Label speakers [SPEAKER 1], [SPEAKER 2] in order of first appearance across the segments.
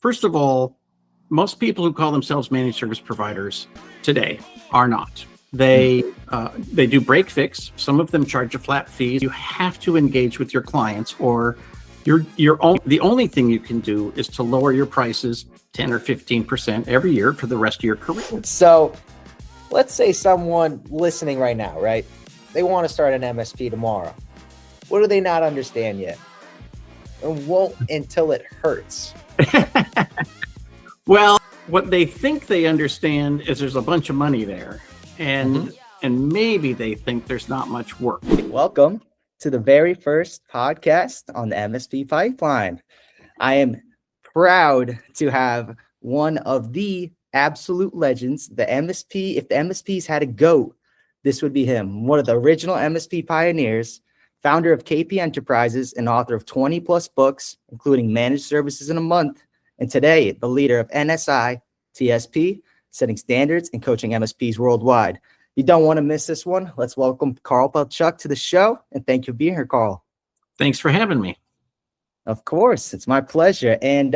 [SPEAKER 1] First of all, most people who call themselves managed service providers today are not. They do break fix. Some of them charge a flat fee. You have to engage with your clients, or the only thing you can do is to lower your prices 10 or 15% every year for the rest of your career.
[SPEAKER 2] So let's say someone listening right now, right? They want to start an MSP tomorrow. What do they not understand yet? And won't until it hurts.
[SPEAKER 1] Well, what they think they understand is there's a bunch of money there, and maybe they think there's not much work.
[SPEAKER 2] Welcome to the very first podcast on the MSP Pipeline. I am proud to have one of the absolute legends, the MSP. If the MSPs had a GOAT, this would be him. One of the original MSP pioneers, founder of KPEnterprises and author of 20 plus books, including Managed Services in a Month. And today, the leader of NSI TSP, setting standards and coaching MSPs worldwide. You don't want to miss this one. Let's welcome Karl Palachuk to the show. And thank you for being here, Karl.
[SPEAKER 1] Thanks for having me.
[SPEAKER 2] Of course, it's my pleasure. And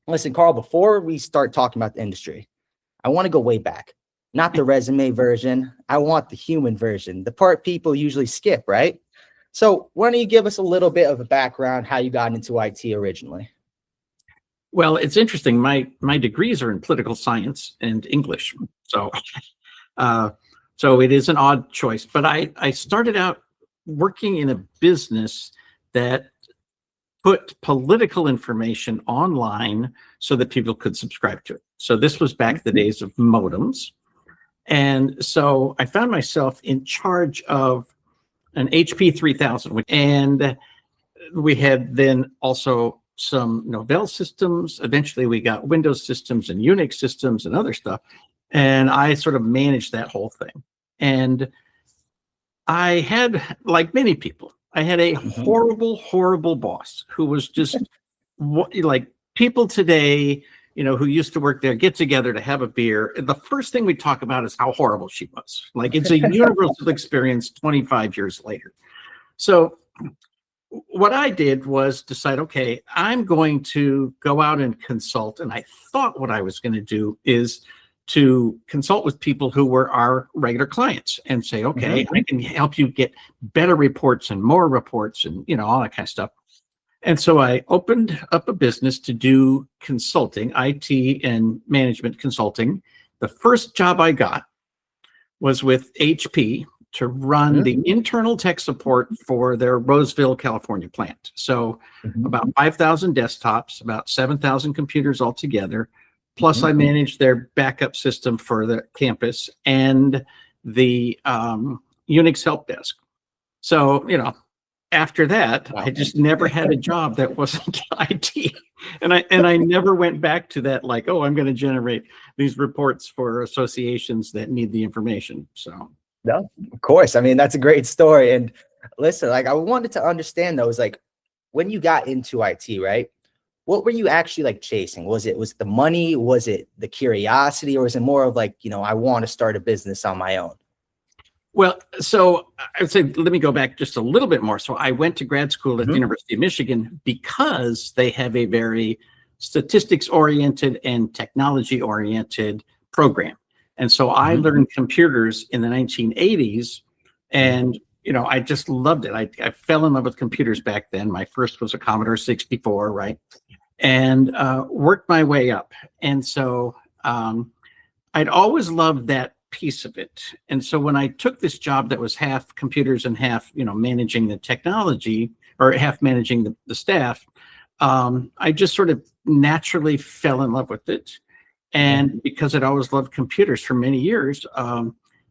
[SPEAKER 2] listen, Karl, before we start talking about the industry, I want to go way back. Not the resume version. I want the human version, the part people usually skip, right? So why don't you give us a little bit of a background, how you got into IT originally?
[SPEAKER 1] Well, it's interesting. My degrees are in political science and English. So it is an odd choice. But I started out working in a business that put political information online so that people could subscribe to it. So this was back the days of modems. And so I found myself in charge of an HP 3000. And we had then also some Novell systems. Eventually we got Windows systems and Unix systems and other stuff. And I sort of managed that whole thing. And I had, like many people, I had a horrible boss who was just like people today, who used to work there, get together to have a beer. The first thing we talk about is how horrible she was. Like, it's a universal experience 25 years later. So what I did was decide, okay, I'm going to go out and consult. And I thought what I was going to do is to consult with people who were our regular clients and say, okay, I can help you get better reports and more reports and, all that kind of stuff. And so I opened up a business to do consulting, IT and management consulting. The first job I got was with HP to run the internal tech support for their Roseville, California plant. So about 5,000 desktops, about 7,000 computers altogether. Plus I managed their backup system for the campus and the Unix help desk. So, after that, I just never had a job that wasn't IT. And I never went back to that, like, oh, I'm going to generate these reports for associations that need the information. So.
[SPEAKER 2] No, of course. I mean, that's a great story. And listen, like, I wanted to understand though, is like when you got into IT, right? What were you actually like chasing? Was it the money? Was it the curiosity? Or was it more of like, I want to start a business on my own?
[SPEAKER 1] Well, so I would say, let me go back just a little bit more. So I went to grad school at the University of Michigan because they have a very statistics-oriented and technology-oriented program. And so I learned computers in the 1980s, and I just loved it. I fell in love with computers back then. My first was a Commodore 64, right? And worked my way up. And so I'd always loved that piece of it. And so when I took this job that was half computers and half, managing the technology, or half managing the staff, I just sort of naturally fell in love with it. And because I'd always loved computers for many years,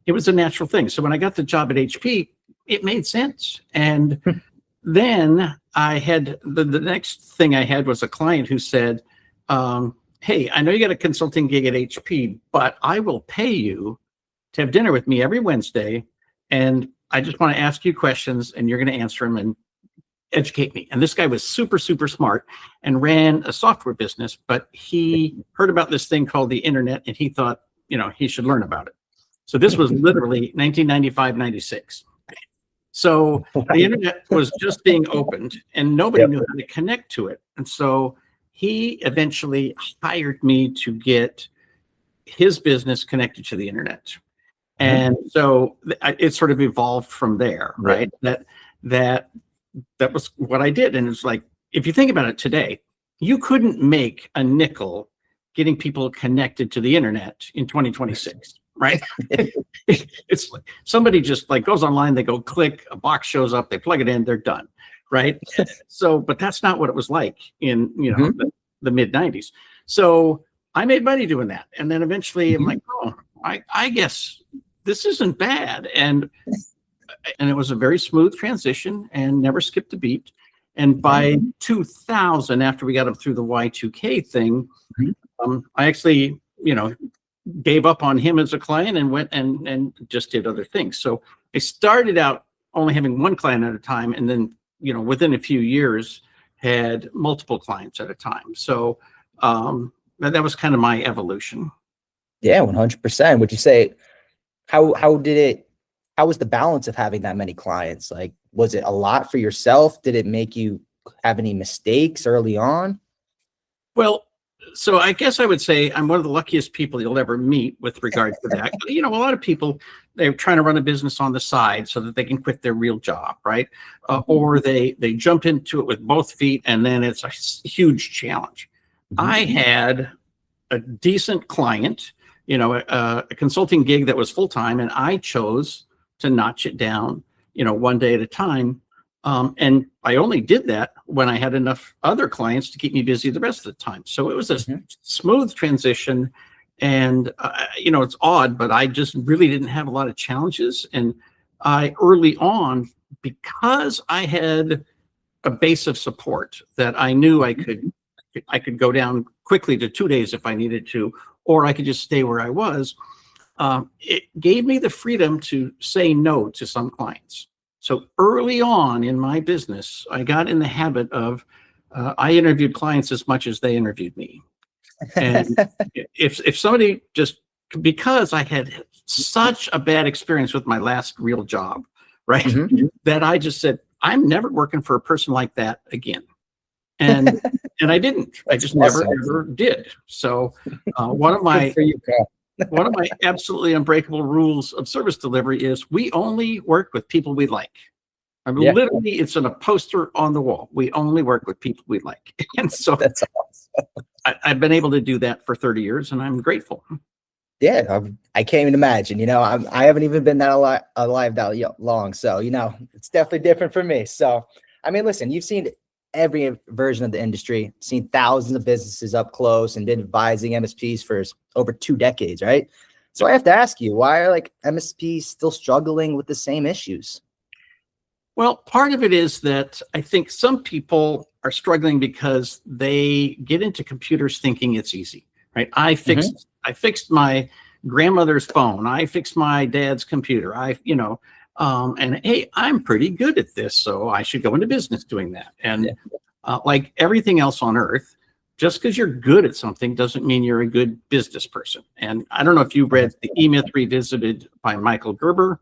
[SPEAKER 1] it was a natural thing. So when I got the job at HP, it made sense. And then I had the next thing I had was a client who said, hey, I know you got a consulting gig at HP, but I will pay you to have dinner with me every Wednesday. And I just want to ask you questions and you're going to answer them and educate me. And this guy was super, super smart and ran a software business, but he heard about this thing called the internet and he thought, he should learn about it. So this was literally 1995, 96. So the internet was just being opened and nobody knew how to connect to it. And so he eventually hired me to get his business connected to the internet. And so it sort of evolved from there, right? That was what I did. And it's like, if you think about it today, you couldn't make a nickel getting people connected to the internet in 2026, right? It's like somebody just like goes online, they go click, a box shows up, they plug it in, they're done, right? So, but that's not what it was like in, the mid 90s. So I made money doing that. And then eventually I'm like, oh, I guess this isn't bad. And it was a very smooth transition and never skipped a beat. And by 2000, after we got up through the Y2K thing, I actually, gave up on him as a client and went and just did other things. So I started out only having one client at a time, and then, within a few years had multiple clients at a time. So that was kind of my evolution.
[SPEAKER 2] Yeah, 100%. Would you say, how was the balance of having that many clients? Like, was it a lot for yourself? Did it make you have any mistakes early on?
[SPEAKER 1] Well, so I guess I would say I'm one of the luckiest people you'll ever meet with regard to that. A lot of people, they're trying to run a business on the side so that they can quit their real job, right? Or they jump into it with both feet, and then it's a huge challenge. I had a decent client, a consulting gig that was full-time, and I chose to notch it down, one day at a time. And I only did that when I had enough other clients to keep me busy the rest of the time. So it was a smooth transition. And, it's odd, but I just really didn't have a lot of challenges. And early on, because I had a base of support that I knew I could go down quickly to 2 days if I needed to, or I could just stay where I was. It gave me the freedom to say no to some clients. So early on in my business, I got in the habit of, I interviewed clients as much as they interviewed me. And if somebody because I had such a bad experience with my last real job, right, that I just said, I'm never working for a person like that again. And I didn't. I just never ever did. So one of my absolutely unbreakable rules of service delivery is we only work with people we like. I mean, literally, it's in a poster on the wall. We only work with people we like. And so
[SPEAKER 2] that's awesome.
[SPEAKER 1] I've been able to do that for 30 years, and I'm grateful.
[SPEAKER 2] Yeah, I can't even imagine. I haven't even been that alive that long. So, it's definitely different for me. So, I mean, listen, you've seen every version of the industry, seen thousands of businesses up close, and been advising MSPs for over 2 decades, right? So I have to ask you, why are MSPs still struggling with the same issues?
[SPEAKER 1] Well, part of it is that I think some people are struggling because they get into computers thinking it's easy, right? I fixed my grandmother's phone. I fixed my dad's computer. And hey, I'm pretty good at this, so I should go into business doing that. And like everything else on earth, just because you're good at something doesn't mean you're a good business person. And I don't know if you've read The E-Myth Revisited by Michael Gerber.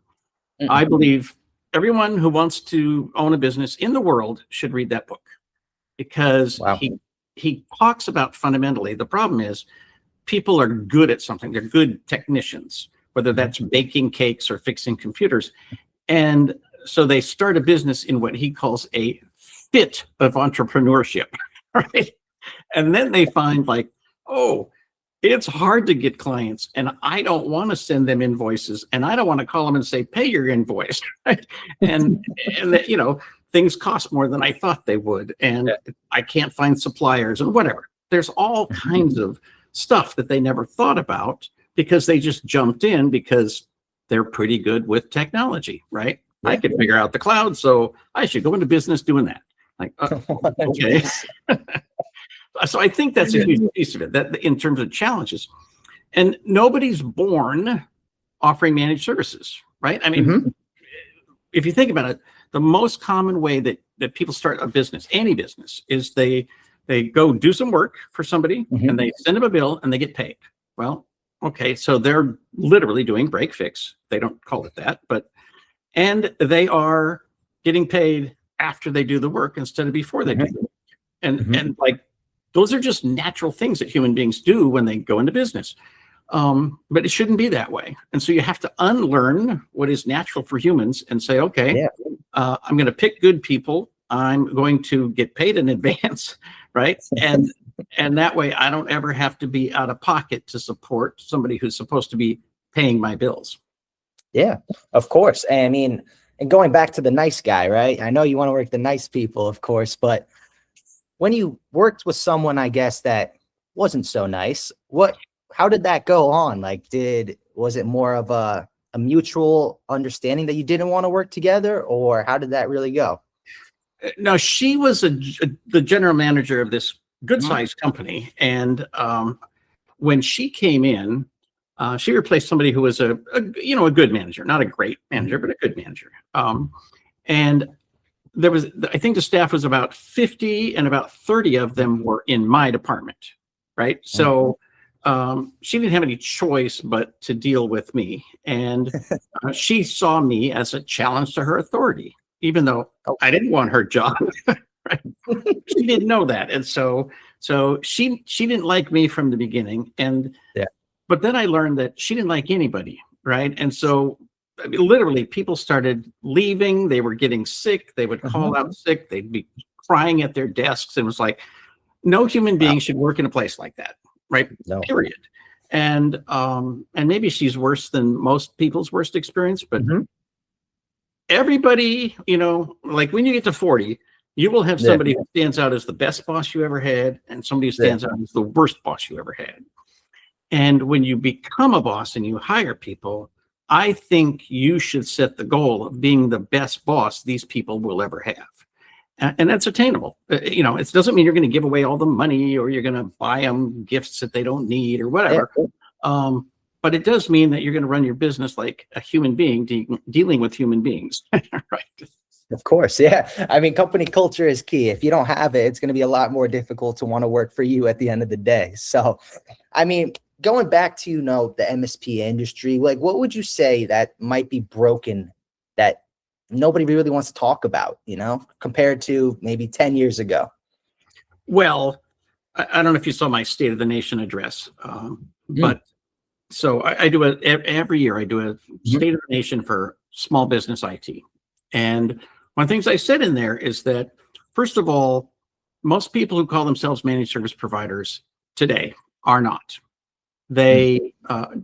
[SPEAKER 1] I believe everyone who wants to own a business in the world should read that book, because he talks about fundamentally, the problem is people are good at something. They're good technicians, whether that's baking cakes or fixing computers. And so they start a business in what he calls a fit of entrepreneurship, right? And then they find it's hard to get clients, and I don't want to send them invoices, and I don't want to call them and say, pay your invoice, right? And that, things cost more than I thought they would, and I can't find suppliers and whatever. There's all kinds of stuff that they never thought about because they just jumped in because they're pretty good with technology, right? I could figure out the cloud, so I should go into business doing that. Okay. So I think that's a huge piece of it, that in terms of challenges. And nobody's born offering managed services, right? I mean, if you think about it, the most common way that people start a business, any business, is they go do some work for somebody and they send them a bill and they get paid. Well, okay, so they're literally doing break fix. They don't call it that, and they are getting paid after they do the work instead of before they do the work. And those are just natural things that human beings do when they go into business. But it shouldn't be that way. And so you have to unlearn what is natural for humans and say, okay, I'm going to pick good people. I'm going to get paid in advance, right? And that way I don't ever have to be out of pocket to support somebody who's supposed to be paying my bills.
[SPEAKER 2] Yeah, of course. I mean, and going back to the nice guy, right? I know you want to work with the nice people, of course, but when you worked with someone, I guess, that wasn't so nice, how did that go on? Like, was it more of a mutual understanding that you didn't want to work together, or how did that really go?
[SPEAKER 1] No, she was the general manager of this good-sized company. And when she came in, she replaced somebody who was a good manager, not a great manager, but a good manager. And there was, I think the staff was about 50, and about 30 of them were in my department, right? So she didn't have any choice but to deal with me. And she saw me as a challenge to her authority, even though I didn't want her job. Right? She didn't know that. And so she didn't like me from the beginning. And but then I learned that she didn't like anybody, right? And so I mean, literally people started leaving. They were getting sick. They would call out sick. They'd be crying at their desks. And it was like, no human being should work in a place like that, right? No. Period. And maybe she's worse than most people's worst experience, but everybody, like when you get to 40, you will have somebody who stands out as the best boss you ever had, and somebody who stands out as the worst boss you ever had. And when you become a boss and you hire people, I think you should set the goal of being the best boss these people will ever have. And that's attainable. It doesn't mean you're going to give away all the money or you're going to buy them gifts that they don't need or whatever. But it does mean that you're going to run your business like a human being dealing with human beings, right?
[SPEAKER 2] Of course. Yeah. I mean, company culture is key. If you don't have it, it's going to be a lot more difficult to want to work for you at the end of the day. So, I mean, going back to, the MSP industry, like what would you say that might be broken that nobody really wants to talk about, compared to maybe 10 years ago?
[SPEAKER 1] Well, I don't know if you saw my State of the Nation address, but so I do every year I do a State of the Nation for small business IT. And one of the things I said in there is that, first of all, most people who call themselves managed service providers today are not. They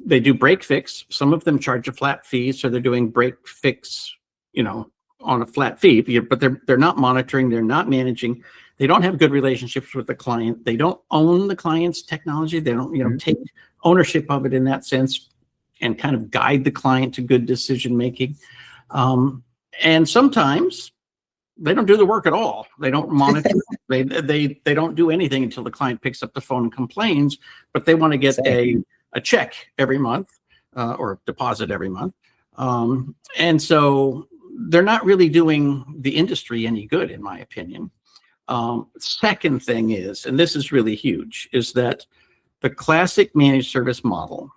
[SPEAKER 1] do break fix. Some of them charge a flat fee, so they're doing break fix, on a flat fee. But they're not monitoring. They're not managing. They don't have good relationships with the client. They don't own the client's technology. They don't, take ownership of it in that sense, and kind of guide the client to good decision making. And sometimes they don't do the work at all. They don't monitor. they don't do anything until the client picks up the phone and complains. But they want to get a check every month or a deposit every month. And so they're not really doing the industry any good, in my opinion. Second thing is, and this is really huge, is that the classic managed service model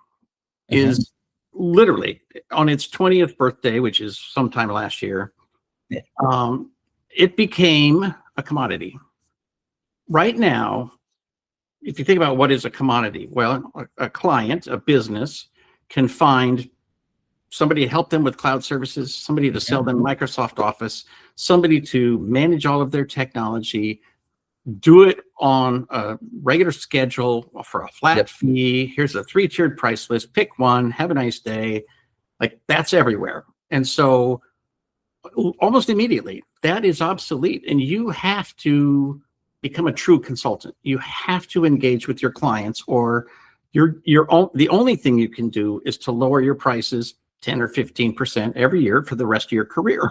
[SPEAKER 1] is literally on its 20th birthday, which is sometime last year. It became a commodity. Right now, if you think about what is a commodity, well, a client, a business, can find somebody to help them with cloud services, somebody to sell them Microsoft Office, somebody to manage all of their technology, do it on a regular schedule for a flat fee. Here's a 3-tiered price list. Pick one. Have a nice day. Like, that's everywhere. And so almost immediately, that is obsolete. And you have to become a true consultant. You have to engage with your clients, or the only thing you can do is to lower your prices 10 or 15% every year for the rest of your career.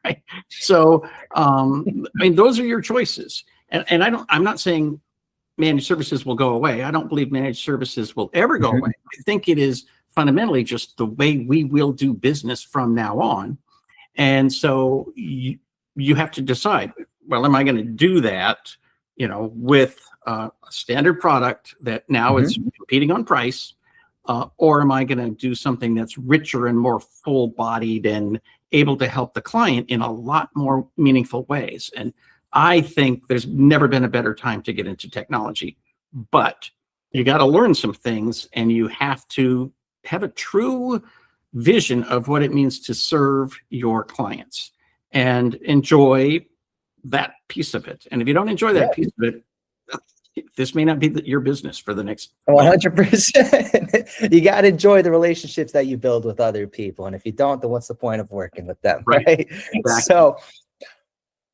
[SPEAKER 1] Right? So, those are your choices. And I'm not saying managed services will go away. I don't believe managed services will ever go away. I think it is fundamentally just the way we will do business from now on. And so you have to decide, well, am I going to do that, with a standard product that now is competing on price, or am I going to do something that's richer and more full-bodied and able to help the client in a lot more meaningful ways? And I think there's never been a better time to get into technology, but you got to learn some things, and you have to have a true vision of what it means to serve your clients and enjoy that piece of it. And if you don't enjoy that piece of it, this may not be your business for the next
[SPEAKER 2] 100%. You got to enjoy the relationships that you build with other people. And if you don't, then what's the point of working with them? Right.
[SPEAKER 1] Exactly.
[SPEAKER 2] So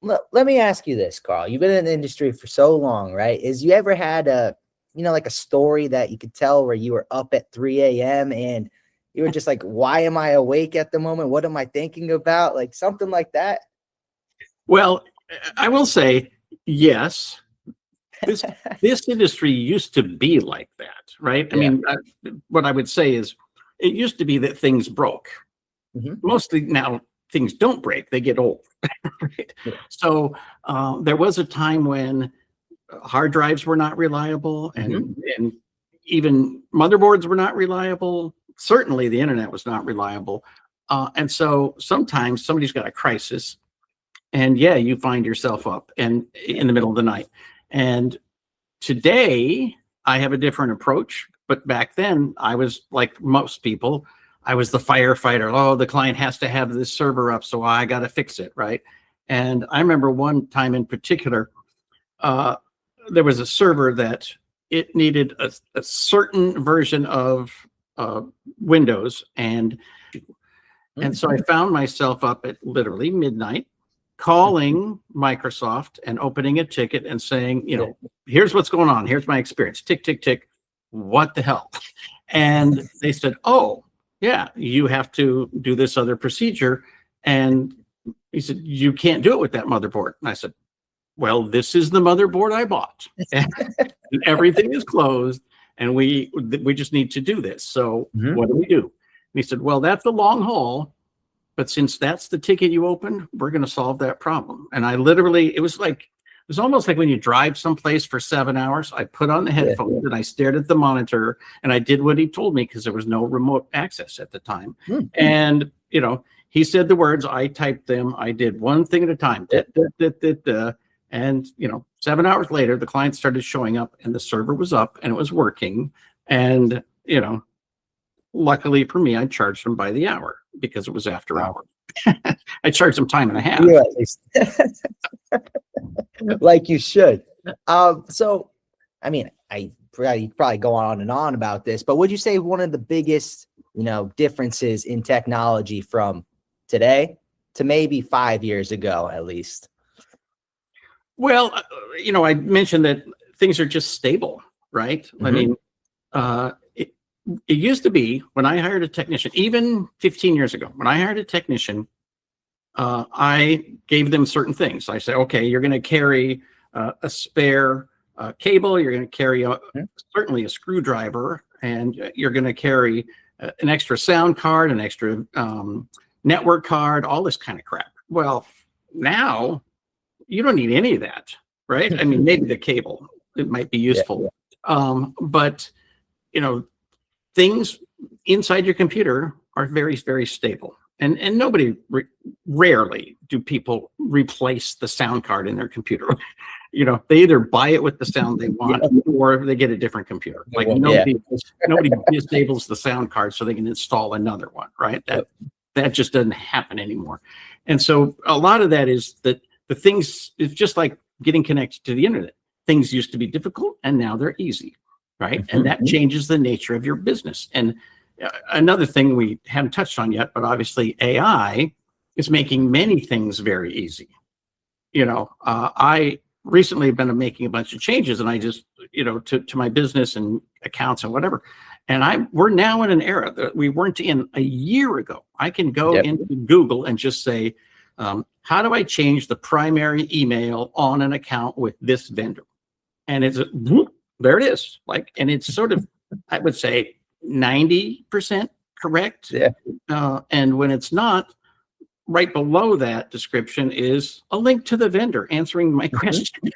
[SPEAKER 2] let me ask you this, Karl. You've been in the industry for so long, right? Is you ever had a, like a story that you could tell where you were up at 3 a.m. and you were just like, why am I awake at the moment? What am I thinking about? Like something like that?
[SPEAKER 1] Well, I will say, yes. This industry used to be like that, right? I mean, what I would say is it used to be that things broke. Mostly now things don't break, they get old. Right? So there was a time when hard drives were not reliable, and even motherboards were not reliable. Certainly the internet was not reliable. And so sometimes somebody's got a crisis, and you find yourself up and in the middle of the night. And today I have a different approach, but back then I was like most people. I was the firefighter. Oh, the client has to have this server up, so I got to fix it, right? And I remember one time in particular, there was a server that it needed a certain version of Windows, and so I found myself up at literally midnight, calling Microsoft and opening a ticket and saying, here's what's going on. Here's my experience. Tick, tick, tick. What the hell? And they said, oh, yeah, you have to do this other procedure. And he said, you can't do it with that motherboard. And I said, well, this is the motherboard I bought. And everything is closed, and we just need to do this. So what do we do? And he said, well, that's a long haul, but since that's the ticket you opened, we're going to solve that problem. And I literally, it was almost like when you drive someplace for 7 hours. I put on the headphones and I stared at the monitor, and I did what he told me because there was no remote access at the time. And, he said the words, I typed them. I did one thing at a time. And, 7 hours later, the client started showing up, and the server was up and it was working. And, luckily for me, I charged them by the hour because it was after hours. I charged them time and a half.
[SPEAKER 2] Like you should. So, I mean, you probably go on and on about this, but would you say one of the biggest, differences in technology from today to maybe 5 years ago, at least?
[SPEAKER 1] Well, I mentioned that things are just stable, right? I mean, it used to be when I hired a technician, even 15 years ago, when I hired a technician, I gave them certain things. I said, okay, you're going to carry a spare cable. You're going to carry certainly a screwdriver, and you're going to carry an extra sound card, an extra network card, all this kind of crap. Well, now you don't need any of that, right? I mean, maybe the cable, it might be useful. But, things inside your computer are very, very stable. And rarely do people replace the sound card in their computer. They either buy it with the sound they want, or they get a different computer. Like nobody disables the sound card so they can install another one, right? That just doesn't happen anymore. And so a lot of that is that the things, it's just like getting connected to the internet. Things used to be difficult, and now they're easy, right? And that changes the nature of your business. And another thing we haven't touched on yet, but obviously AI is making many things very easy. I recently have been making a bunch of changes, and I just, to my business and accounts and whatever. And we're now in an era that we weren't in a year ago. I can go into Google and just say, how do I change the primary email on an account with this vendor? And it's there it is. And it's sort of, I would say, 90% correct. And when it's not, right below that description is a link to the vendor answering my question,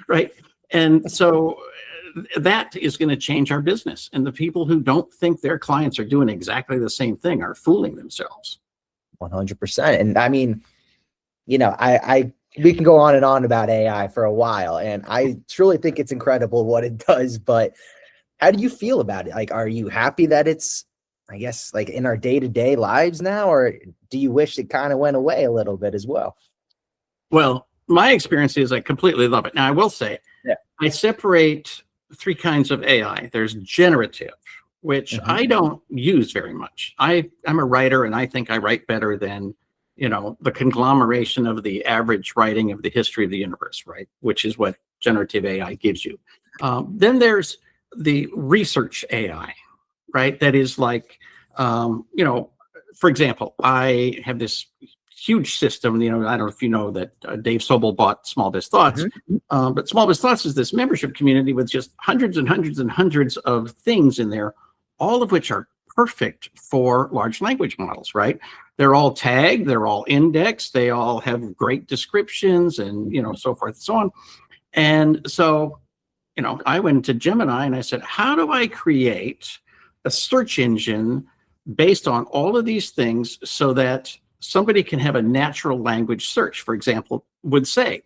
[SPEAKER 1] right? And so that is going to change our business. And the people who don't think their clients are doing exactly the same thing are fooling themselves.
[SPEAKER 2] 100%. And I mean, I we can go on and on about AI for a while, and I truly think it's incredible what it does. But how do you feel about it? Like, are you happy that it's, I guess, like in our day-to-day lives now, or do you wish it kind of went away a little bit as well?
[SPEAKER 1] Well, my experience is I completely love it. Now, I will say,
[SPEAKER 2] Yeah.
[SPEAKER 1] I separate three kinds of AI. There's generative, which
[SPEAKER 2] Mhm.
[SPEAKER 1] I don't use very much. I'm a writer, and I think I write better than, the conglomeration of the average writing of the history of the universe, right? Which is what generative AI gives you. Then there's the research AI, right? That is like, for example, I have this huge system. I don't know if you know that Dave Sobel bought Small Biz Thoughts, but Small Biz Thoughts is this membership community with just hundreds and hundreds and hundreds of things in there, all of which are perfect for large language models, right? They're all tagged, they're all indexed, they all have great descriptions, and so forth and so on. And so, I went to Gemini and I said, how do I create a search engine based on all of these things so that somebody can have a natural language search? For example, would say,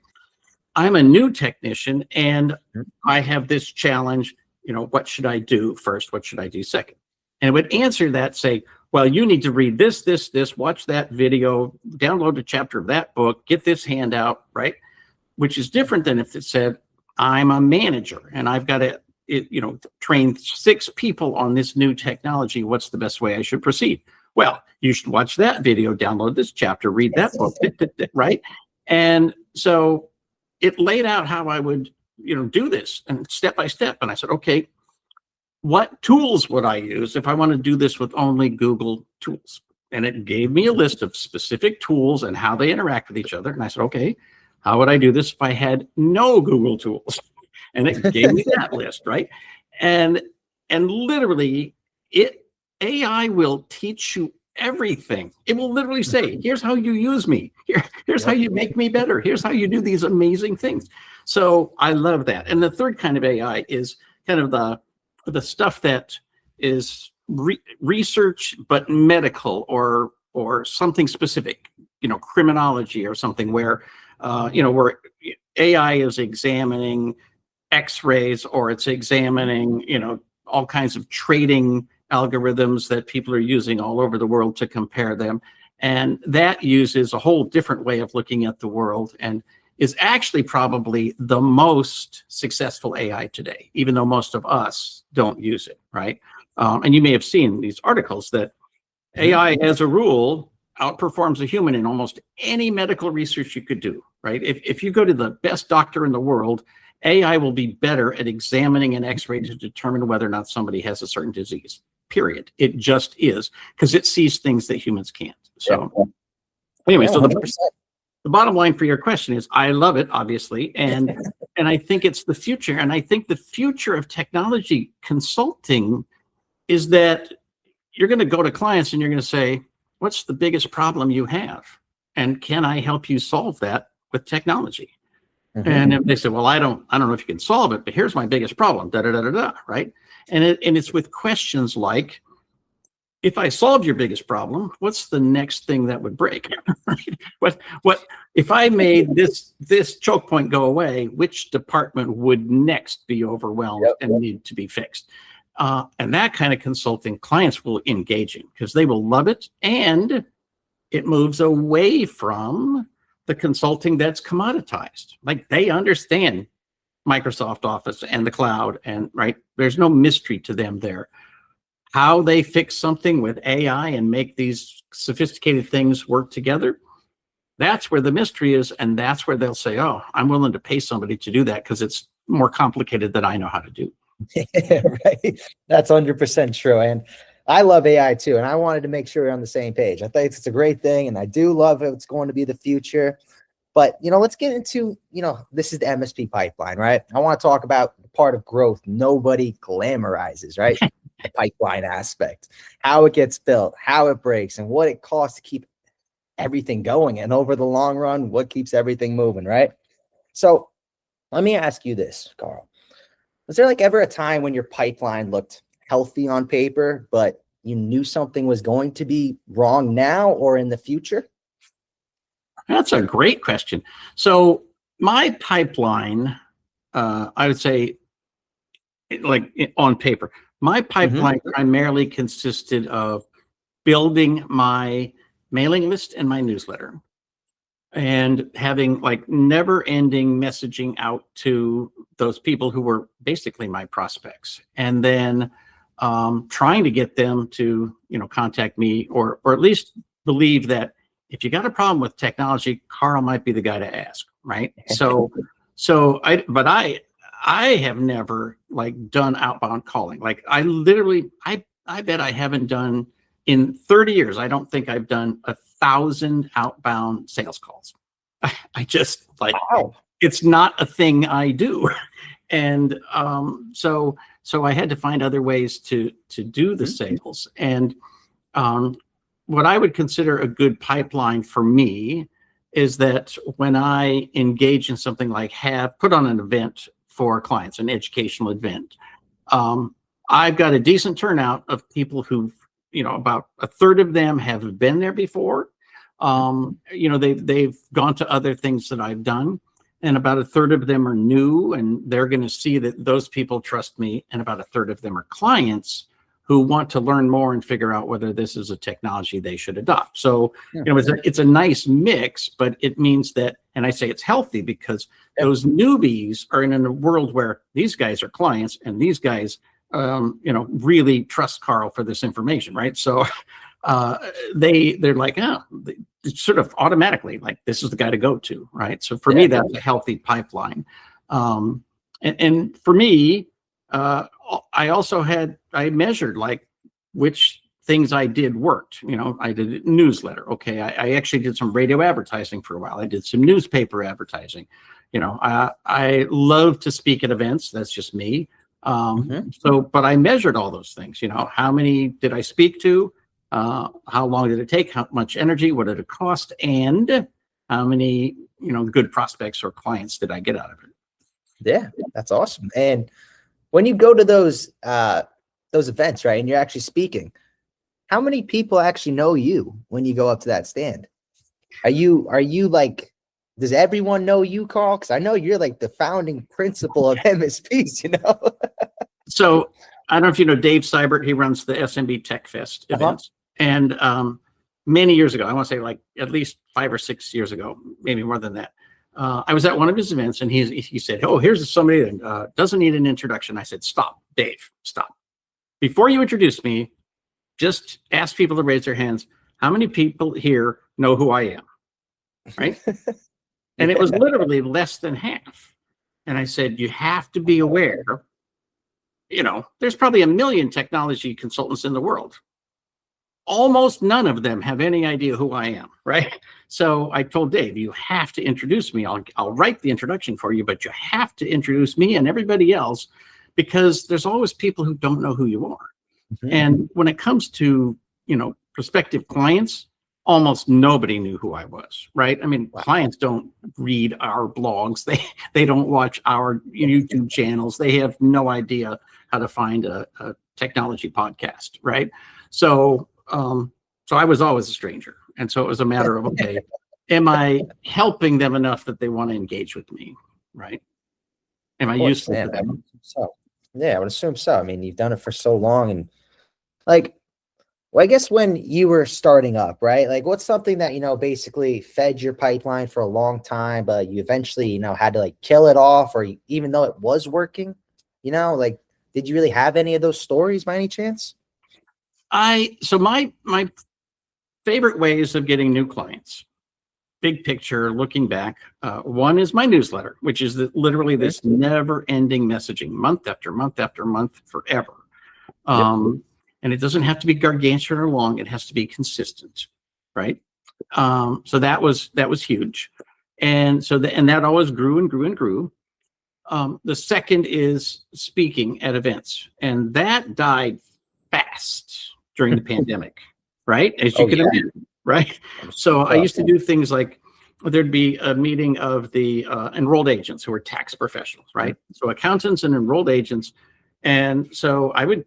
[SPEAKER 1] I'm a new technician and I have this challenge. What should I do first? What should I do second? And it would answer that, say, well, you need to read this, this, this, watch that video, download a chapter of that book, get this handout, right? Which is different than if it said, I'm a manager and I've got to, train 6 people on this new technology. What's the best way I should proceed? Well, you should watch that video, download this chapter, read that book, right? And so it laid out how I would, do this and step by step. And I said, okay, what tools would I use if I want to do this with only Google tools? And it gave me a list of specific tools and how they interact with each other. And I said, okay, how would I do this if I had no Google tools? And it gave me that list, right? And literally, AI will teach you everything. It will literally say, here's how you use me. Here's how you make me better. Here's how you do these amazing things. So I love that. And the third kind of AI is kind of the stuff that is research, but medical or something specific, criminology or something where AI is examining X-rays, or it's examining, all kinds of trading algorithms that people are using all over the world to compare them. And that uses a whole different way of looking at the world and is actually probably the most successful AI today, even though most of us don't use it, right? And you may have seen these articles that AI, as a rule, outperforms a human in almost any medical research you could do, right? If you go to the best doctor in the world, AI will be better at examining an X-ray to determine whether or not somebody has a certain disease, period. It just is, because it sees things that humans can't. So anyway, so the bottom line for your question is I love it, obviously, and I think it's the future. And I think the future of technology consulting is that you're going to go to clients and you're going to say, what's the biggest problem you have? And can I help you solve that with technology? And if they say, well, I don't know if you can solve it, but here's my biggest problem, right? And it's with questions like, if I solve your biggest problem, what's the next thing that would break? Right? What if I made this choke point go away, which department would next be overwhelmed and need to be fixed? And that kind of consulting clients will engage in because they will love it, and it moves away from the consulting that's commoditized. Like, they understand Microsoft Office and the cloud, and right, there's no mystery to them there. How they fix something with AI and make these sophisticated things work together, that's where the mystery is, and that's where they'll say, oh, I'm willing to pay somebody to do that because it's more complicated than I know how to do.
[SPEAKER 2] Right. That's 100% true. And I love AI too. And I wanted to make sure we're on the same page. I think it's a great thing. And I do love it. It's going to be the future. But, let's get into, this is the MSP pipeline, right? I want to talk about the part of growth nobody glamorizes, right? The pipeline aspect, how it gets built, how it breaks, and what it costs to keep everything going. And over the long run, what keeps everything moving, right? So let me ask you this, Karl. Was there ever a time when your pipeline looked healthy on paper, but you knew something was going to be wrong now or in the future?
[SPEAKER 1] That's a great question. So my pipeline, I would say, like on paper, my pipeline primarily consisted of building my mailing list and my newsletter, and having like never ending messaging out to those people who were basically my prospects, and then trying to get them to, contact me, or at least believe that if you got a problem with technology, Karl might be the guy to ask, right? I have never like done outbound calling. Like I literally, I bet I haven't done in 30 years. I don't think I've done 1,000 outbound sales calls. I just like, wow. It's not a thing I do. And so I had to find other ways to do the sales. And what I would consider a good pipeline for me is that when I engage in something like put on an event for clients, an educational event, I've got a decent turnout of people who've, about a third of them have been there before. They've gone to other things that I've done, and about a third of them are new, and they're going to see that those people trust me. And about a third of them are clients who want to learn more and figure out whether this is a technology they should adopt. So, it's a nice mix, but it means that, and I say it's healthy because those newbies are in a world where these guys are clients and these guys, really trust Karl for this information, right? So they're like, it's sort of automatically like, this is the guy to go to, right? So for me, that's a healthy pipeline. And for me, I measured like which things I did worked. I did a newsletter. Okay. I actually did some radio advertising for a while. I did some newspaper advertising. I love to speak at events. That's just me. But I measured all those things. How many did I speak to? How long did it take? How much energy? What did it cost? And how many, good prospects or clients did I get out of it?
[SPEAKER 2] Yeah, that's awesome. And when you go to those events, right, and you're actually speaking, how many people actually know you when you go up to that stand? Are you like, does everyone know you, Karl? Because I know you're like the founding principal of MSPs,
[SPEAKER 1] So I don't know if you know Dave Seibert. He runs the SMB Tech Fest events. And many years ago, I want to say like at least 5 or 6 years ago, maybe more than that, I was at one of his events, and he said, "Oh, here's somebody that doesn't need an introduction." I said, "Stop, Dave, stop. Before you introduce me, just ask people to raise their hands. How many people here know who I am?" Right? And it was literally less than half. And I said, you have to be aware, there's probably 1 million technology consultants in the world. Almost none of them have any idea who I am, right? So I told Dave, you have to introduce me. I'll write the introduction for you, but you have to introduce me and everybody else, because there's always people who don't know who you are. And when it comes to, prospective clients, almost nobody knew who I was, right? I mean, clients don't read our blogs. They don't watch our YouTube channels. They have no idea how to find a technology podcast, right? So I was always a stranger. And so it was a matter of, okay, am I helping them enough that they want to engage with me, right? Am I useful to them?
[SPEAKER 2] Yeah, I would assume so. I mean, you've done it for so long, and like, well, I guess when you were starting up, right? Like, what's something that, basically fed your pipeline for a long time, but you eventually, had to like kill it off, or even though it was working, like, did you really have any of those stories by any chance?
[SPEAKER 1] So my favorite ways of getting new clients, big picture, looking back, one is my newsletter, which is literally this never-ending messaging, month after month after month, forever. And it doesn't have to be gargantuan or long; it has to be consistent, right? So that was huge, and that always grew and grew and grew. The second is speaking at events, and that died fast during the pandemic, right? As you can imagine, right? So I used to do things like, there'd be a meeting of the enrolled agents who are tax professionals, right? So accountants and enrolled agents. And so I would,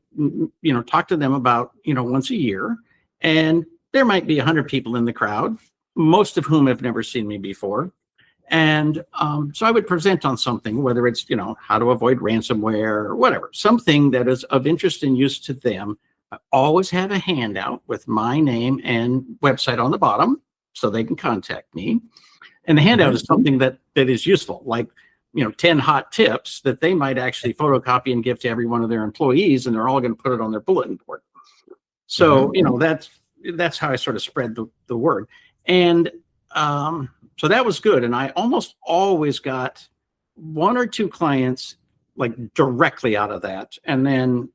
[SPEAKER 1] talk to them about, once a year, and there might be 100 people in the crowd. most of whom have never seen me before. And so I would present on something, whether it's, how to avoid ransomware or whatever, something that is of interest and use to them. I always have a handout with my name and website on the bottom so they can contact me. And the handout is something that is useful, like, 10 hot tips that they might actually photocopy and give to every one of their employees, and they're all going to put it on their bulletin board. So, that's how I sort of spread the word. And so that was good. And I almost always got 1 or 2 clients like directly out of that. And then,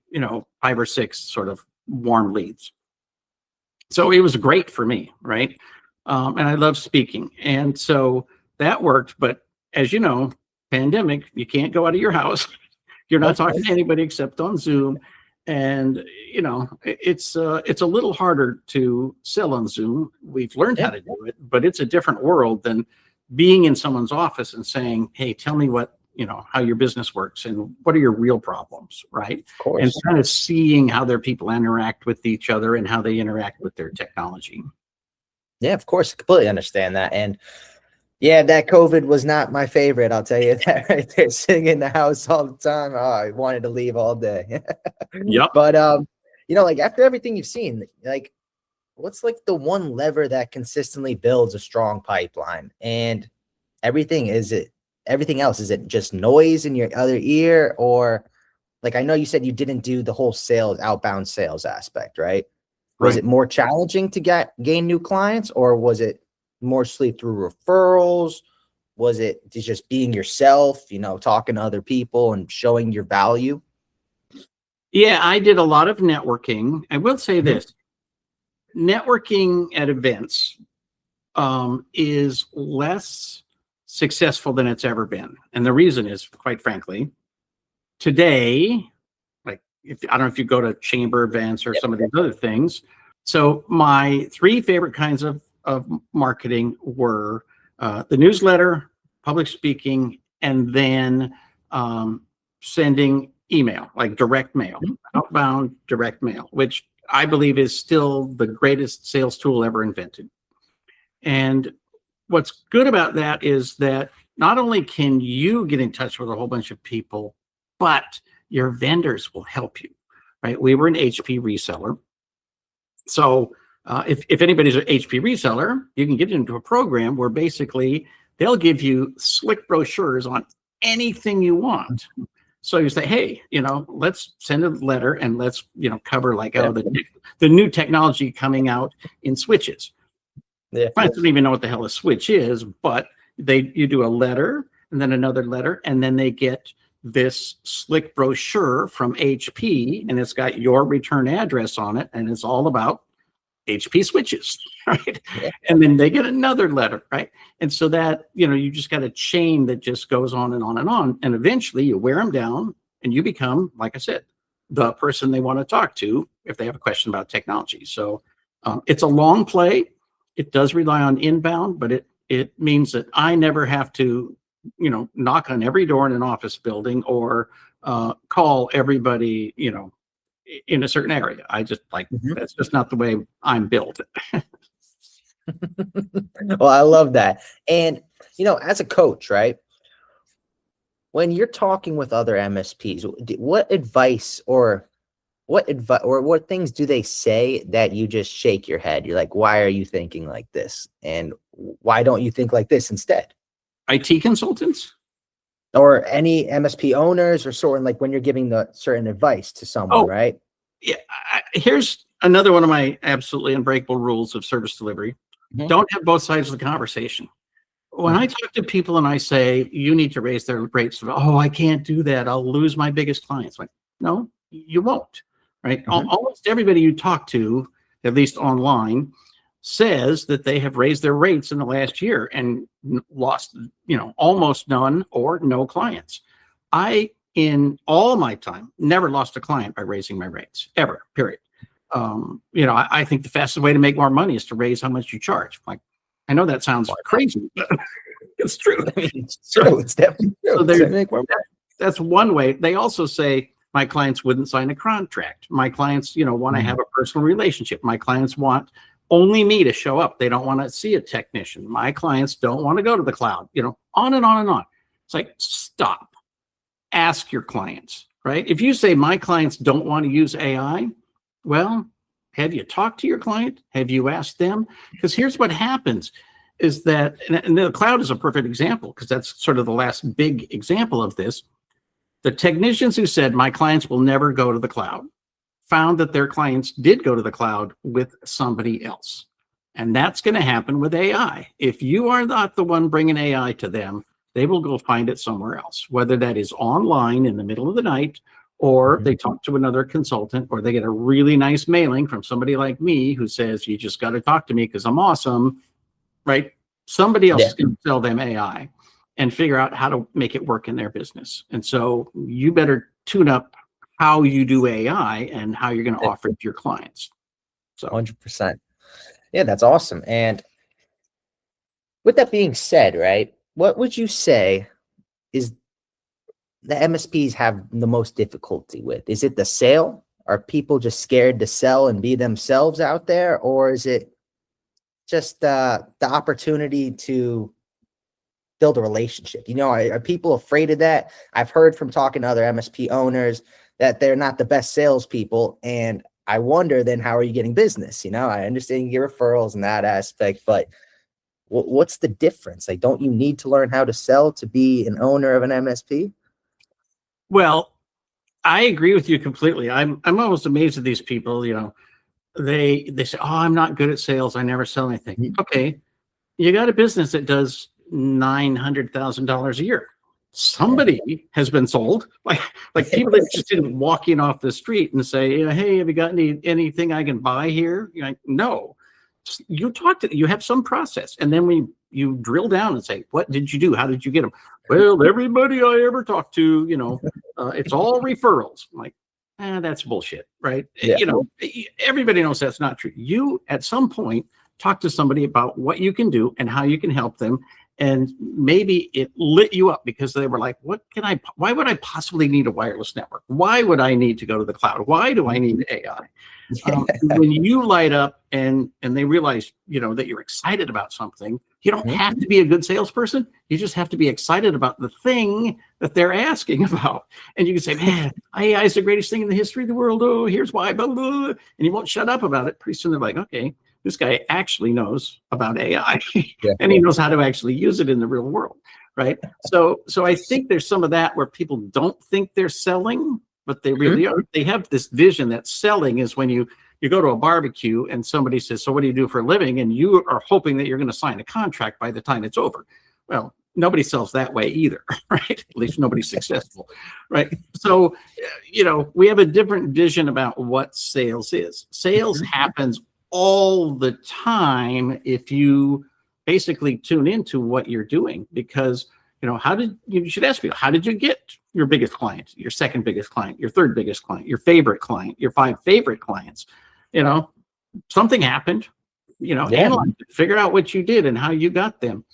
[SPEAKER 1] 5 or 6 sort of warm leads. So it was great for me, right? And I love speaking. And so that worked. But as you know, pandemic, you can't go out of your house. You're not talking to anybody except on Zoom. And, it's a little harder to sell on Zoom. We've learned how to do it, but it's a different world than being in someone's office and saying, hey, tell me what, how your business works and what are your real problems, right?
[SPEAKER 2] Of course.
[SPEAKER 1] And kind of seeing how their people interact with each other and how they interact with their technology.
[SPEAKER 2] Yeah, of course. I completely understand that. And yeah, that COVID was not my favorite. I'll tell you that right there. Sitting in the house all the time. Oh, I wanted to leave all day.
[SPEAKER 1] Yep.
[SPEAKER 2] But, like after everything you've seen, like what's like the one lever that consistently builds a strong pipeline? And everything else, is it just noise in your other ear? Or like, I know you said you didn't do the whole outbound sales aspect, right? Was it more challenging to gain new clients, or was it mostly through referrals? Was it just being yourself, talking to other people and showing your value?
[SPEAKER 1] Yeah, I did a lot of networking. I will say this, networking at events is less successful than it's ever been. And the reason is, quite frankly, today, like, I don't know if you go to chamber events or some of these other things. So my 3 favorite kinds of marketing were the newsletter, public speaking, and then sending email, like direct mail, outbound direct mail, which I believe is still the greatest sales tool ever invented. And what's good about that is that not only can you get in touch with a whole bunch of people, but your vendors will help you, right? We were an HP reseller. So if anybody's an HP reseller, you can get into a program where basically they'll give you slick brochures on anything you want. So you say, hey, let's send a letter and let's, cover like the new technology coming out in switches. Yeah. I don't even know what the hell a switch is, but you do a letter and then another letter, and then they get this slick brochure from HP, and it's got your return address on it, and it's all about HP switches, right? Yeah. And then they get another letter, right? And so that, you just got a chain that just goes on and on and on. And eventually you wear them down and you become, like I said, the person they want to talk to if they have a question about technology. So it's a long play. It does rely on inbound, but it means that I never have to, knock on every door in an office building or call everybody, in a certain area. I just that's just not the way I'm built.
[SPEAKER 2] Well, I love that. And, as a coach, right, when you're talking with other MSPs, what advice or what things do they say that you just shake your head? You're like, why are you thinking like this? And why don't you think like this instead?
[SPEAKER 1] IT consultants?
[SPEAKER 2] Or any MSP owners, or sort of like when you're giving the certain advice to someone, right?
[SPEAKER 1] Yeah. Here's another one of my absolutely unbreakable rules of service delivery. Don't have both sides of the conversation. When I talk to people and I say, you need to raise their rates, I can't do that, I'll lose my biggest clients. Like, no, you won't, right? Almost everybody you talk to, at least online, says that they have raised their rates in the last year and lost, almost none or no clients. I, in all my time, never lost a client by raising my rates, ever, period. I think the fastest way to make more money is to raise how much you charge. Like, I know that sounds crazy, but it's true.
[SPEAKER 2] It's true. It's definitely true.
[SPEAKER 1] So that's one way. They also say, my clients wouldn't sign a contract. My clients, want to have a personal relationship. My clients want only me to show up. They don't want to see a technician. My clients don't want to go to the cloud, on and on and on. It's like, stop. Ask your clients, right? If you say my clients don't want to use AI, well, have you talked to your client? Have you asked them? Because here's what happens is that, and the cloud is a perfect example because that's sort of the last big example of this. The technicians who said my clients will never go to the cloud found that their clients did go to the cloud with somebody else. And that's going to happen with AI. If you are not the one bringing AI to them, they will go find it somewhere else, whether that is online in the middle of the night, or they talk to another consultant, or they get a really nice mailing from somebody like me who says, you just got to talk to me because I'm awesome, right? Somebody else is going to sell them AI and figure out how to make it work in their business. And so you better tune up how you do AI and how you're going to offer it to your clients. So
[SPEAKER 2] 100%. Yeah, that's awesome. And with that being said, right, what would you say is the MSPs have the most difficulty with? Is it the sale? Are people just scared to sell and be themselves out there? Or is it just the opportunity to build a relationship? Are people afraid of that? I've heard from talking to other MSP owners that they're not the best salespeople. And I wonder then, how are you getting business? I understand you get referrals in that aspect, but what's the difference? Like, don't you need to learn how to sell to be an owner of an MSP?
[SPEAKER 1] Well, I agree with you completely. I'm almost amazed at these people. They say, "Oh, I'm not good at sales. I never sell anything." Okay, you got a business that does $900,000 a year. Somebody has been sold. Like people that just didn't walk in off the street and say, "Hey, have you got anything I can buy here?" You're like, no. You have some process, and then you drill down and say, "What did you do? How did you get them?" Well, everybody I ever talked to, it's all referrals. I'm like, that's bullshit, right?
[SPEAKER 2] Yeah.
[SPEAKER 1] Everybody knows that's not true. You at some point talk to somebody about what you can do and how you can help them. And maybe it lit you up because they were like, why would I possibly need a wireless network? Why would I need to go to the cloud? Why do I need AI? When you light up and they realize, that you're excited about something, you don't have to be a good salesperson. You just have to be excited about the thing that they're asking about. And you can say, man, AI is the greatest thing in the history of the world. Oh, here's why, blah, blah, blah. And you won't shut up about it. Pretty soon they're like, okay, this guy actually knows about AI and he knows how to actually use it in the real world, right? So I think there's some of that where people don't think they're selling, but they really are. They have this vision that selling is when you go to a barbecue and somebody says, "So what do you do for a living?" And you are hoping that you're going to sign a contract by the time it's over. Well, nobody sells that way either, right? At least nobody's successful, right? So, we have a different vision about what sales is. Sales happens all the time if you basically tune into what you're doing, because you should ask people, how did you get your biggest client, your second biggest client, your third biggest client, your favorite client, your 5 favorite clients? Something happened, analyze it, figure out what you did and how you got them.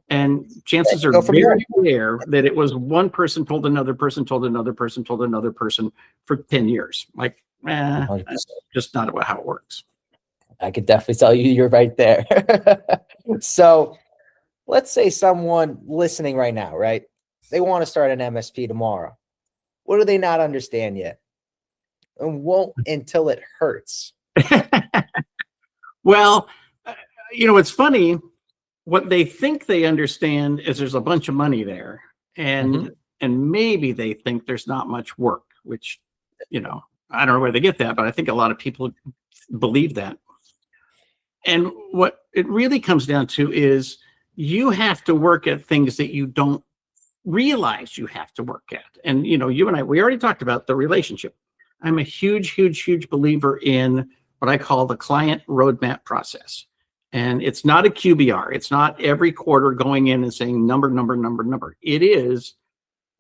[SPEAKER 1] And chances are very rare that it was one person told another person, told another person, told another person for 10 years. Like, that's just not how it works.
[SPEAKER 2] I could definitely tell you're right there. So let's say someone listening right now, right? They want to start an MSP tomorrow. What do they not understand yet? And won't until it hurts.
[SPEAKER 1] Well, it's funny. What they think they understand is there's a bunch of money there. And maybe they think there's not much work, which, I don't know where they get that, but I think a lot of people believe that. And what it really comes down to is you have to work at things that you don't realize you have to work at. And, you and I, we already talked about the relationship. I'm a huge, huge, huge believer in what I call the client roadmap process. And it's not a QBR. It's not every quarter going in and saying number, number, number, number. It is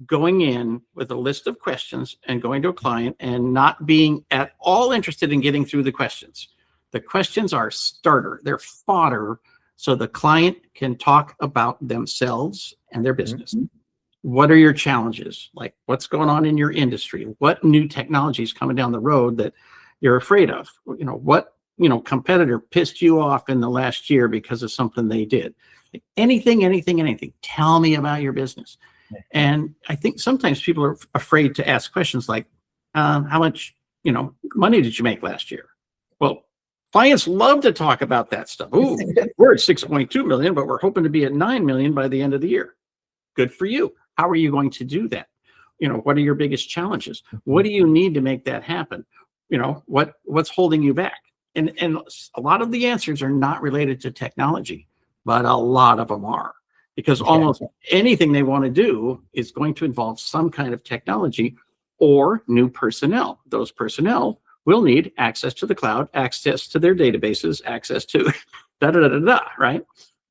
[SPEAKER 1] going in with a list of questions and going to a client and not being at all interested in getting through the questions. The questions are starter, they're fodder, so the client can talk about themselves and their business. What are your challenges? Like, what's going on in your industry? What new technology is coming down the road that you're afraid of? What competitor pissed you off in the last year because of something they did. Anything. Tell me about your business. And I think sometimes people are afraid to ask questions like, how much, money did you make last year? Well, clients love to talk about that stuff. Ooh, we're at 6.2 million, but we're hoping to be at 9 million by the end of the year. Good for you. How are you going to do that? What are your biggest challenges? What do you need to make that happen? What's holding you back? And a lot of the answers are not related to technology, but a lot of them are, because almost anything they want to do is going to involve some kind of technology or new personnel. Those personnel will need access to the cloud, access to their databases, access to right?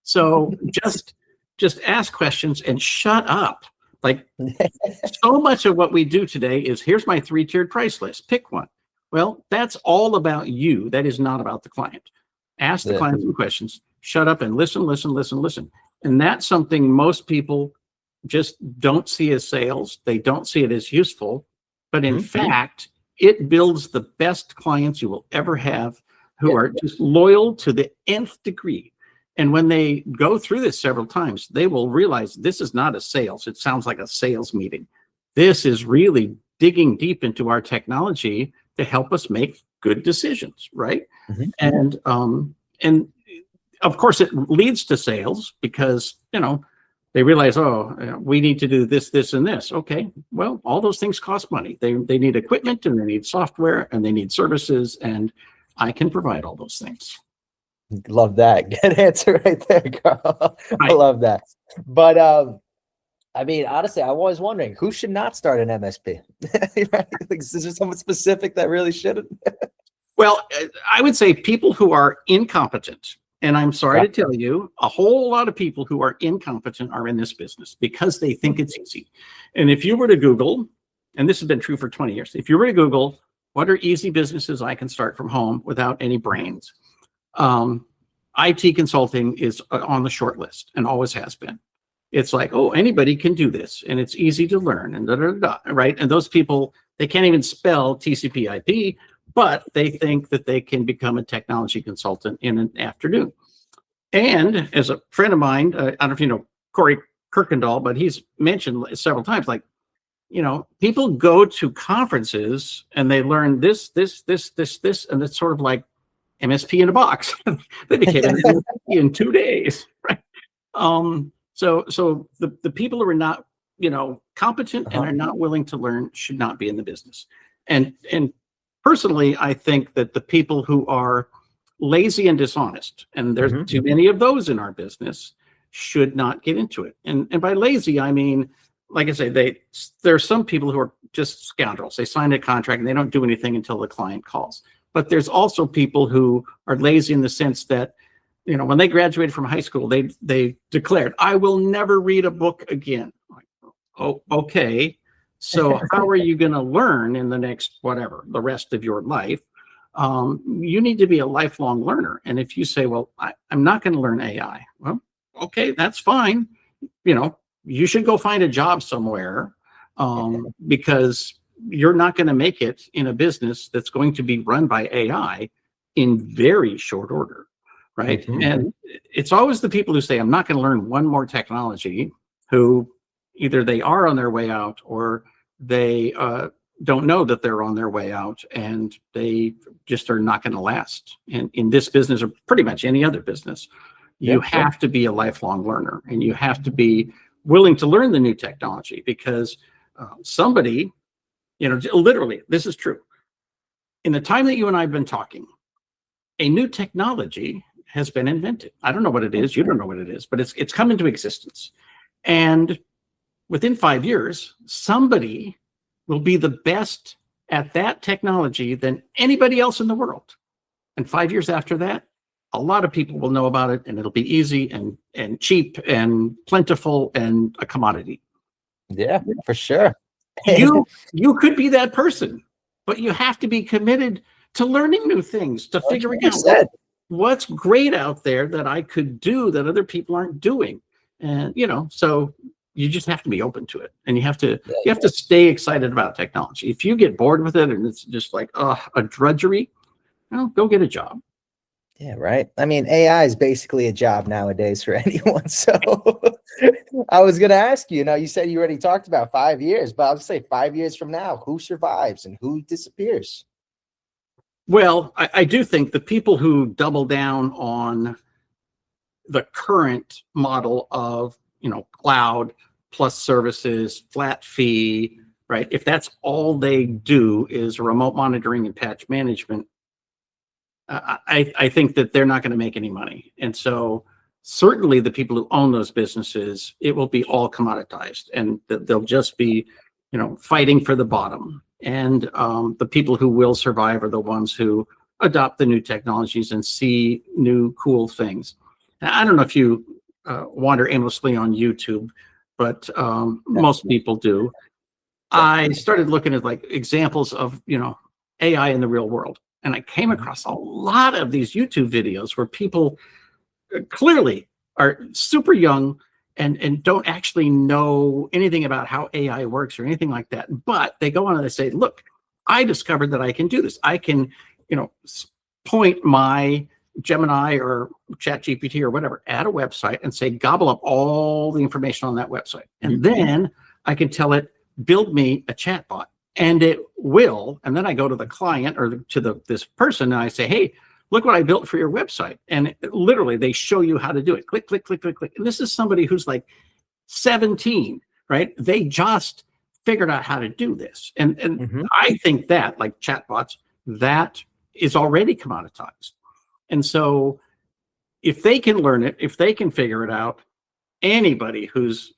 [SPEAKER 1] So just ask questions and shut up. Like, so much of what we do today is, here's my 3-tiered price list, pick one. Well, that's all about you. That is not about the client. Ask the client some questions, shut up and listen. And that's something most people just don't see as sales. They don't see it as useful. But in fact, it builds the best clients you will ever have, who are just loyal to the nth degree. And when they go through this several times, they will realize this is not a sales. It sounds like a sales meeting. This is really digging deep into our technology to help us make good decisions, right? And of course, it leads to sales because, they realize, we need to do this, this, and this. Okay, well, all those things cost money. They need equipment, and they need software, and they need services, and I can provide all those things.
[SPEAKER 2] Love that. Good answer right there, Karl. I love that. But I mean, honestly, I'm always wondering who should not start an MSP. Like, is there someone specific that really shouldn't?
[SPEAKER 1] Well, I would say people who are incompetent. And I'm sorry to tell you, a whole lot of people who are incompetent are in this business because they think it's easy. And if you were to Google, and this has been true for 20 years, if you were to Google, what are easy businesses I can start from home without any brains? IT consulting is on the short list and always has been. It's like, anybody can do this, and it's easy to learn, and right? And those people, they can't even spell TCP/IP, but they think that they can become a technology consultant in an afternoon. And as a friend of mine, I don't know if you know Corey Kirkendall, but he's mentioned several times, like, people go to conferences and they learn this, and it's sort of like MSP in a box. They became an MSP in 2 days, right? So the people who are not, competent and are not willing to learn should not be in the business. And personally, I think that the people who are lazy and dishonest, and there's too many of those in our business, should not get into it. And by lazy, I mean, like I say, there are some people who are just scoundrels. They sign a contract and they don't do anything until the client calls. But there's also people who are lazy in the sense that, when they graduated from high school, they declared, I will never read a book again. Like, oh, okay. So how are you going to learn in the next, the rest of your life? You need to be a lifelong learner. And if you say, well, I'm not going to learn AI. Well, okay, that's fine. You should go find a job somewhere because you're not going to make it in a business that's going to be run by AI in very short order, right? And it's always the people who say, I'm not going to learn one more technology, who either they are on their way out or they don't know that they're on their way out, and they just are not going to last. And in this business, or pretty much any other business, you have to be a lifelong learner, and you have to be willing to learn the new technology, because somebody, literally, this is true. In the time that you and I have been talking, a new technology has been invented. I don't know what it is. You don't know what it is, but it's come into existence. And within 5 years, somebody will be the best at that technology than anybody else in the world. And 5 years after that, a lot of people will know about it, and it'll be easy and cheap and plentiful and a commodity.
[SPEAKER 2] Yeah, for sure.
[SPEAKER 1] You could be that person, but you have to be committed to learning new things, to figuring out what's great out there that I could do that other people aren't doing. And, so you just have to be open to it, and you have to stay excited about technology. If you get bored with it and it's just like a drudgery, well, go get a job.
[SPEAKER 2] Yeah, right. I mean, AI is basically a job nowadays for anyone. So I was going to ask you, you said you already talked about 5 years, but I'll just say 5 years from now, who survives and who disappears?
[SPEAKER 1] Well, I do think the people who double down on the current model of, cloud plus services, flat fee, right? If that's all they do is remote monitoring and patch management, I think that they're not going to make any money. And so certainly the people who own those businesses, it will be all commoditized, and they'll just be, fighting for the bottom. And the people who will survive are the ones who adopt the new technologies and see new cool things. And I don't know if you wander aimlessly on YouTube, but most people do. I started looking at like examples of, AI in the real world. And I came across a lot of these YouTube videos where people clearly are super young and don't actually know anything about how AI works or anything like that. But they go on and they say, look, I discovered that I can do this. I can, point my Gemini or ChatGPT or whatever at a website and say, gobble up all the information on that website. And then I can tell it, build me a chatbot. And it will. And then I go to the client or to this person and I say, hey, look what I built for your website. And literally they show you how to do it. Click, click, click, click, click. And this is somebody who's like 17, right? They just figured out how to do this. And I think that, like chatbots, that is already commoditized. And so if they can learn it, if they can figure it out, anybody who's,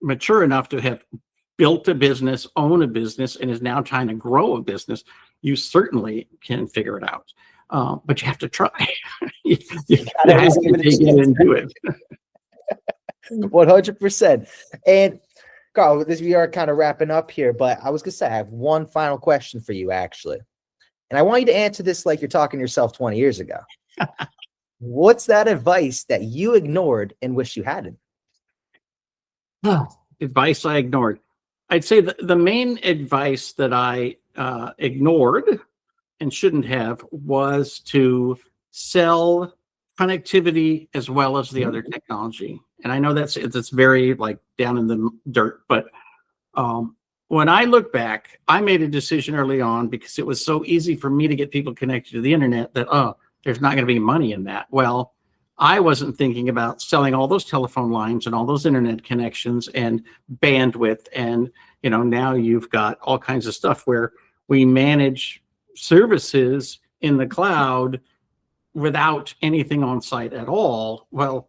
[SPEAKER 1] mature enough to have built a business, own a business, and is now trying to grow a business, you certainly can figure it out. But you have to try. you have to dig in and do it.
[SPEAKER 2] 100%. And Karl, we are kind of wrapping up here, but I was going to say, I have one final question for you, actually. And I want you to answer this like you're talking to yourself 20 years ago. What's that advice that you ignored and wish you hadn't?
[SPEAKER 1] Advice I ignored. I'd say the main advice that I ignored and shouldn't have was to sell connectivity as well as the other technology. And I know it's very like down in the dirt, but when I look back, I made a decision early on because it was so easy for me to get people connected to the internet that, there's not going to be money in that. Well, I wasn't thinking about selling all those telephone lines and all those internet connections and bandwidth. And, now you've got all kinds of stuff where we manage services in the cloud without anything on site at all. Well,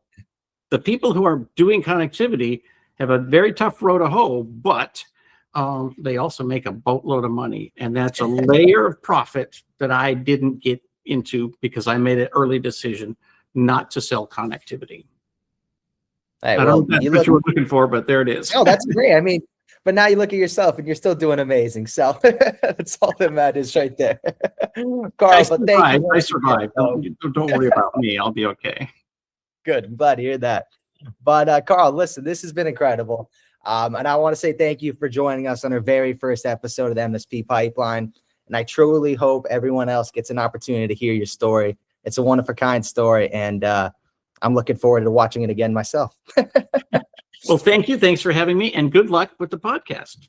[SPEAKER 1] the people who are doing connectivity have a very tough row to hoe, but they also make a boatload of money. And that's a layer of profit that I didn't get into because I made an early decision not to sell connectivity.
[SPEAKER 2] Hey,
[SPEAKER 1] I don't know if that's what you were looking for, but there it is.
[SPEAKER 2] No, that's great. I mean, but now you look at yourself and you're still doing amazing. So that's all that matters right there. Karl,
[SPEAKER 1] I survived. Don't worry about me. I'll be okay.
[SPEAKER 2] Good. I'm glad to hear that. But Karl, listen, this has been incredible. And I want to say thank you for joining us on our very first episode of the MSP Pipeline. And I truly hope everyone else gets an opportunity to hear your story. It's a one-of-a-kind story, and I'm looking forward to watching it again myself.
[SPEAKER 1] Well, thank you. Thanks for having me, and good luck with the podcast.